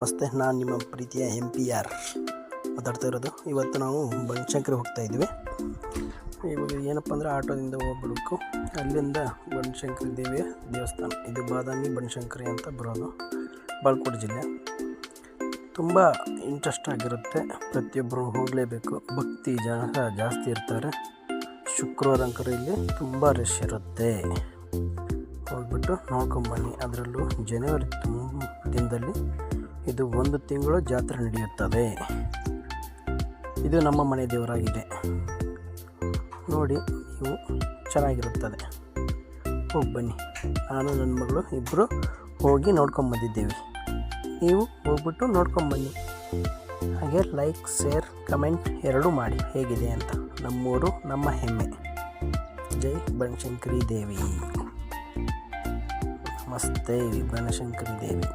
ನಮಸ್ತೆ, ನಾನು ನಿಮ್ಮ ಪ್ರೀತಿಯ MPR ಮಾತಾಡ್ತಾ ಇರೋದು. ಇವತ್ತು ನಾವು ಬನಶಂಕರಿ ಹೋಗ್ತಾ ಇದ್ದೀವಿ. ಇವಾಗ ಏನಪ್ಪ ಅಂದರೆ ಆಟೋದಿಂದ ಹೋಗ್ಬಿಡಬೇಕು. ಅಲ್ಲಿಂದ ಬನಶಂಕರಿ ದೇವಿಯ ದೇವಸ್ಥಾನ, ಇದು ಬಾದಾಮಿ ಬನಶಂಕರಿ ಅಂತ ಬರೋದು, ಬಾಗಲಕೋಟೆ ಜಿಲ್ಲೆ. ತುಂಬ ಇಂಟ್ರೆಸ್ಟ್ ಆಗಿರುತ್ತೆ, ಪ್ರತಿಯೊಬ್ಬರು ಹೋಗಲೇಬೇಕು. ಭಕ್ತಿ ಜಾಸ್ತಿ ಇರ್ತಾರೆ. ಶುಕ್ರವಾರ ಅಂಕರು ಇಲ್ಲಿ ತುಂಬ ರಶ್ ಇರುತ್ತೆ. ಹೋಗ್ಬಿಟ್ಟು ನೋಡ್ಕೊಂಬನ್ನಿ. ಅದರಲ್ಲೂ ಜನವರಿ ದಿನದಲ್ಲಿ ಇದು 1 ತಿಂಗಳು ಜಾತ್ರೆ ನಡೆಯುತ್ತದೆ. ಇದು ನಮ್ಮ ಮನೆ ದೇವರಾಗಿದೆ. ನೋಡಿ, ನೀವು ಚೆನ್ನಾಗಿರುತ್ತದೆ. ಹೋಗಿ ಬನ್ನಿ. ನಾನು ನನ್ನ ಮಗಳು ಇಬ್ಬರು ಹೋಗಿ ನೋಡ್ಕೊಂಬಂದಿದ್ದೇವೆ. ನೀವು ಹೋಗ್ಬಿಟ್ಟು ನೋಡ್ಕೊಂಬನ್ನಿ. ಹಾಗೆ ಲೈಕ್, ಶೇರ್, ಕಮೆಂಟ್ ಎರಡೂ ಮಾಡಿ ಹೇಗಿದೆ ಅಂತ. ನಮ್ಮೂರು ನಮ್ಮ ಹೆಮ್ಮೆ. ಜೈ ಬನಶಂಕರಿ ದೇವಿ. ನಮಸ್ತೆ ಬನಶಂಕರಿ ದೇವಿ.